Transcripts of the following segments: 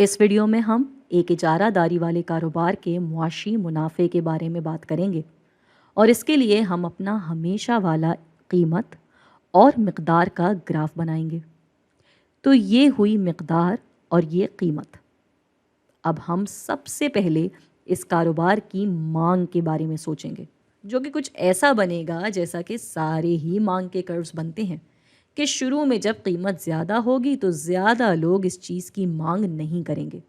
اس video میں ہم ایک اجارہ داری والے کاروبار کے معاشی منافع کے بارے میں بات کریں گے، اور اس کے لیے ہم اپنا ہمیشہ والا قیمت اور مقدار کا گراف بنائیں گے۔ تو یہ ہوئی مقدار اور یہ قیمت۔ اب ہم سب سے پہلے اس کاروبار کی مانگ کے بارے میں سوچیں گے، جو کہ کچھ ایسا بنے گا جیسا کہ سارے ہی مانگ کے کروز بنتے ہیں، کہ شروع میں جب قیمت زیادہ ہوگی تو زیادہ لوگ اس چیز کی مانگ نہیں کریں گے،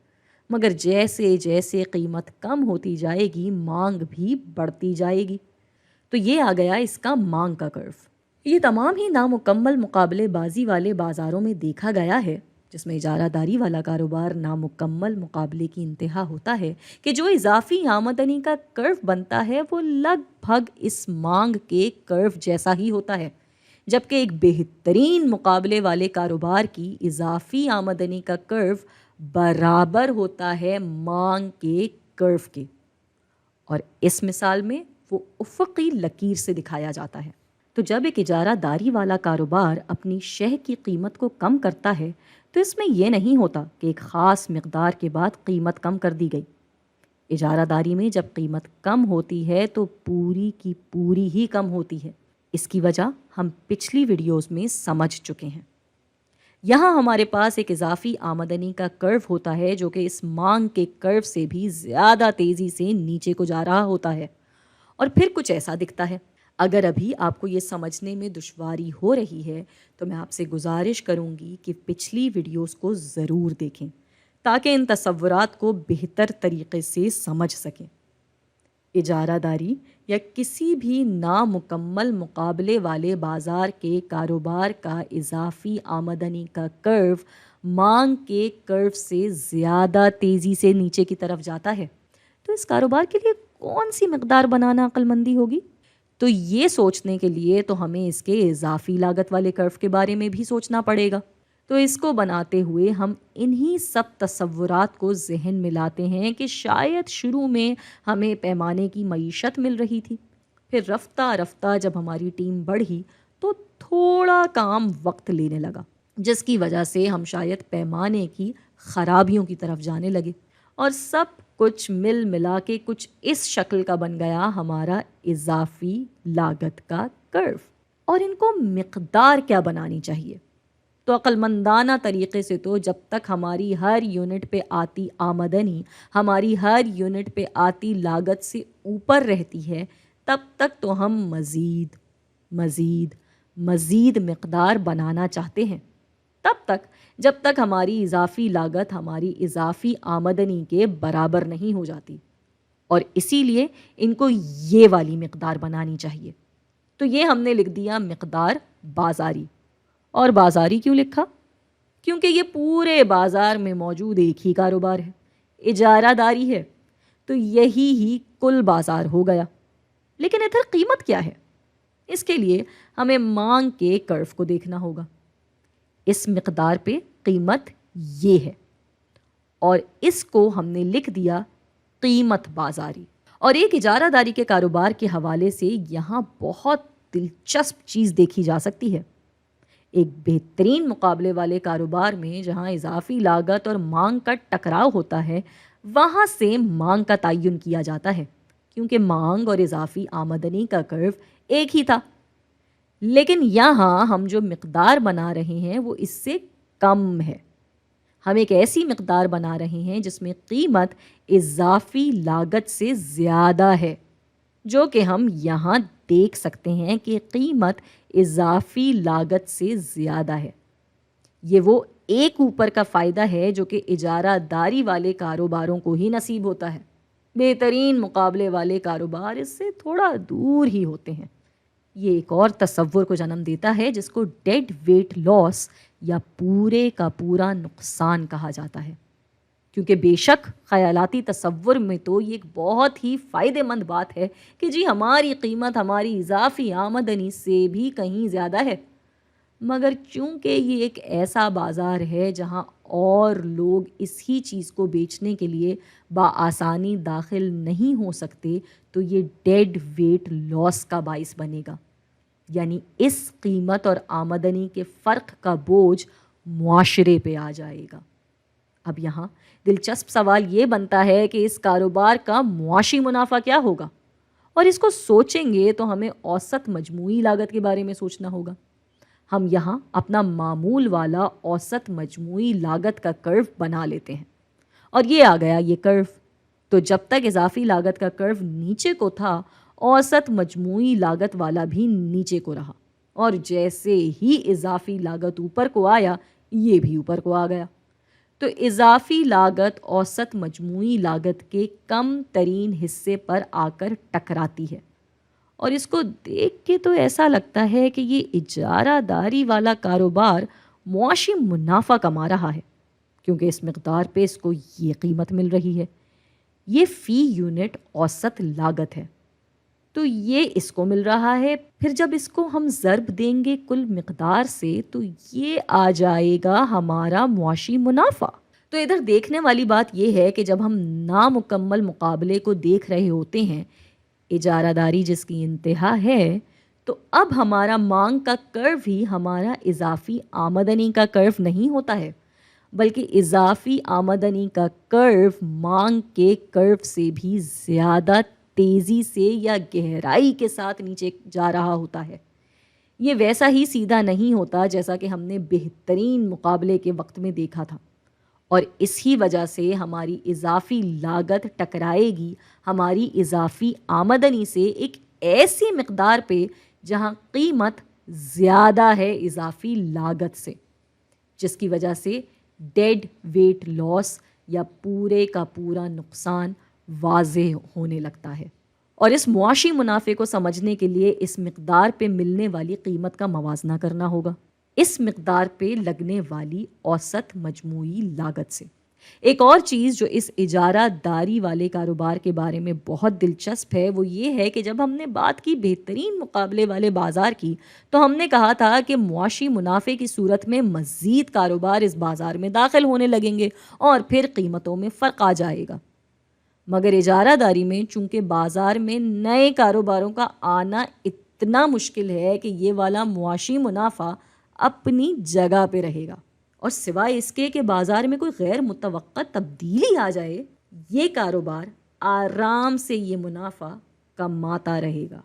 مگر جیسے جیسے قیمت کم ہوتی جائے گی مانگ بھی بڑھتی جائے گی۔ تو یہ آ گیا اس کا مانگ کا کرو۔ یہ تمام ہی نامکمل مقابلے بازی والے بازاروں میں دیکھا گیا ہے، جس میں اجارہ داری والا کاروبار نامکمل مقابلے کی انتہا ہوتا ہے، کہ جو اضافی آمدنی کا کرو بنتا ہے وہ لگ بھگ اس مانگ کے کرو جیسا ہی ہوتا ہے، جبکہ ایک بہترین مقابلے والے کاروبار کی اضافی آمدنی کا کرو برابر ہوتا ہے مانگ کے کرو کے، اور اس مثال میں وہ افقی لکیر سے دکھایا جاتا ہے۔ تو جب ایک اجارہ داری والا کاروبار اپنی شے کی قیمت کو کم کرتا ہے تو اس میں یہ نہیں ہوتا کہ ایک خاص مقدار کے بعد قیمت کم کر دی گئی۔ اجارہ داری میں جب قیمت کم ہوتی ہے تو پوری کی پوری ہی کم ہوتی ہے۔ اس کی وجہ ہم پچھلی ویڈیوز میں سمجھ چکے ہیں۔ یہاں ہمارے پاس ایک اضافی آمدنی کا کرو ہوتا ہے جو کہ اس مانگ کے کرو سے بھی زیادہ تیزی سے نیچے کو جا رہا ہوتا ہے، اور پھر کچھ ایسا دکھتا ہے۔ اگر ابھی آپ کو یہ سمجھنے میں دشواری ہو رہی ہے تو میں آپ سے گزارش کروں گی کہ پچھلی ویڈیوز کو ضرور دیکھیں تاکہ ان تصورات کو بہتر طریقے سے سمجھ سکیں۔ اجارہ داری یا کسی بھی نامکمل مقابلے والے بازار کے کاروبار کا اضافی آمدنی کا کرو مانگ کے کرو سے زیادہ تیزی سے نیچے کی طرف جاتا ہے، تو اس کاروبار کے لیے کون سی مقدار بنانا عقل مندی ہوگی؟ تو یہ سوچنے کے لیے تو ہمیں اس کے اضافی لاگت والے کرو کے بارے میں بھی سوچنا پڑے گا۔ تو اس کو بناتے ہوئے ہم انہی سب تصورات کو ذہن میں لاتے ہیں کہ شاید شروع میں ہمیں پیمانے کی معیشت مل رہی تھی، پھر رفتہ رفتہ جب ہماری ٹیم بڑھی تو تھوڑا کام وقت لینے لگا، جس کی وجہ سے ہم شاید پیمانے کی خرابیوں کی طرف جانے لگے، اور سب کچھ مل ملا کے کچھ اس شکل کا بن گیا ہمارا اضافی لاگت کا کرو۔ اور ان کو مقدار کیا بنانی چاہیے؟ تو عقل مندانہ طریقے سے تو جب تک ہماری ہر یونٹ پہ آتی آمدنی ہماری ہر یونٹ پہ آتی لاگت سے اوپر رہتی ہے، تب تک تو ہم مزید مزید مزید مقدار بنانا چاہتے ہیں، تب تک جب تک ہماری اضافی لاگت ہماری اضافی آمدنی کے برابر نہیں ہو جاتی، اور اسی لیے ان کو یہ والی مقدار بنانی چاہیے۔ تو یہ ہم نے لکھ دیا مقدار بازاری۔ اور بازاری کیوں لکھا؟ کیونکہ یہ پورے بازار میں موجود ایک ہی کاروبار ہے، اجارہ داری ہے، تو یہی ہی کل بازار ہو گیا۔ لیکن ادھر قیمت کیا ہے؟ اس کے لیے ہمیں مانگ کے کرو کو دیکھنا ہوگا۔ اس مقدار پہ قیمت یہ ہے، اور اس کو ہم نے لکھ دیا قیمت بازاری۔ اور ایک اجارہ داری کے کاروبار کے حوالے سے یہاں بہت دلچسپ چیز دیکھی جا سکتی ہے۔ ایک بہترین مقابلے والے کاروبار میں جہاں اضافی لاگت اور مانگ کا ٹکراؤ ہوتا ہے، وہاں سے مانگ کا تعین کیا جاتا ہے، کیونکہ مانگ اور اضافی آمدنی کا کرو ایک ہی تھا۔ لیکن یہاں ہم جو مقدار بنا رہے ہیں وہ اس سے کم ہے۔ ہم ایک ایسی مقدار بنا رہے ہیں جس میں قیمت اضافی لاگت سے زیادہ ہے، جو کہ ہم یہاں دیکھ سکتے ہیں کہ قیمت اضافی لاگت سے زیادہ ہے۔ یہ وہ ایک اوپر کا فائدہ ہے جو کہ اجارہ داری والے کاروباروں کو ہی نصیب ہوتا ہے۔ بہترین مقابلے والے کاروبار اس سے تھوڑا دور ہی ہوتے ہیں۔ یہ ایک اور تصور کو جنم دیتا ہے جس کو ڈیڈ ویٹ لاس یا پورے کا پورا نقصان کہا جاتا ہے، کیونکہ بے شک خیالاتی تصور میں تو یہ ایک بہت ہی فائدہ مند بات ہے کہ جی ہماری قیمت ہماری اضافی آمدنی سے بھی کہیں زیادہ ہے، مگر چونکہ یہ ایک ایسا بازار ہے جہاں اور لوگ اس ہی چیز کو بیچنے کے لیے بآسانی داخل نہیں ہو سکتے، تو یہ ڈیڈ ویٹ لاس کا باعث بنے گا، یعنی اس قیمت اور آمدنی کے فرق کا بوجھ معاشرے پہ آ جائے گا۔ اب یہاں دلچسپ سوال یہ بنتا ہے کہ اس کاروبار کا معاشی منافع کیا ہوگا، اور اس کو سوچیں گے تو ہمیں اوسط مجموعی لاگت کے بارے میں سوچنا ہوگا۔ ہم یہاں اپنا معمول والا اوسط مجموعی لاگت کا کرو بنا لیتے ہیں، اور یہ آ گیا یہ کرو۔ تو جب تک اضافی لاگت کا کرو نیچے کو تھا، اوسط مجموعی لاگت والا بھی نیچے کو رہا، اور جیسے ہی اضافی لاگت اوپر کو آیا، یہ بھی اوپر کو آ گیا۔ تو اضافی لاگت اوسط مجموعی لاگت کے کم ترین حصے پر آ کر ٹکراتی ہے، اور اس کو دیکھ کے تو ایسا لگتا ہے کہ یہ اجارہ داری والا کاروبار معاشی منافع کما رہا ہے، کیونکہ اس مقدار پہ اس کو یہ قیمت مل رہی ہے۔ یہ فی یونٹ اوسط لاگت ہے، تو یہ اس کو مل رہا ہے۔ پھر جب اس کو ہم ضرب دیں گے کل مقدار سے، تو یہ آ جائے گا ہمارا معاشی منافع۔ تو ادھر دیکھنے والی بات یہ ہے کہ جب ہم نامکمل مقابلے کو دیکھ رہے ہوتے ہیں، اجارہ داری جس کی انتہا ہے، تو اب ہمارا مانگ کا کرو ہی ہمارا اضافی آمدنی کا کرو نہیں ہوتا ہے، بلکہ اضافی آمدنی کا کرو مانگ کے کرو سے بھی زیادہ تیزی سے یا گہرائی کے ساتھ نیچے جا رہا ہوتا ہے۔ یہ ویسا ہی سیدھا نہیں ہوتا جیسا کہ ہم نے بہترین مقابلے کے وقت میں دیکھا تھا، اور اس ہی وجہ سے ہماری اضافی لاگت ٹکرائے گی ہماری اضافی آمدنی سے ایک ایسی مقدار پہ جہاں قیمت زیادہ ہے اضافی لاگت سے، جس کی وجہ سے ڈیڈ ویٹ لاس یا پورے کا پورا نقصان واضح ہونے لگتا ہے۔ اور اس معاشی منافع کو سمجھنے کے لیے اس مقدار پہ ملنے والی قیمت کا موازنہ کرنا ہوگا اس مقدار پہ لگنے والی اوسط مجموعی لاگت سے۔ ایک اور چیز جو اس اجارہ داری والے کاروبار کے بارے میں بہت دلچسپ ہے، وہ یہ ہے کہ جب ہم نے بات کی بہترین مقابلے والے بازار کی، تو ہم نے کہا تھا کہ معاشی منافع کی صورت میں مزید کاروبار اس بازار میں داخل ہونے لگیں گے اور پھر قیمتوں میں فرق آ جائے گا۔ مگر اجارہ داری میں چونکہ بازار میں نئے کاروباروں کا آنا اتنا مشکل ہے کہ یہ والا معاشی منافع اپنی جگہ پہ رہے گا، اور سوائے اس کے کہ بازار میں کوئی غیر متوقع تبدیلی آ جائے، یہ کاروبار آرام سے یہ منافع کماتا رہے گا۔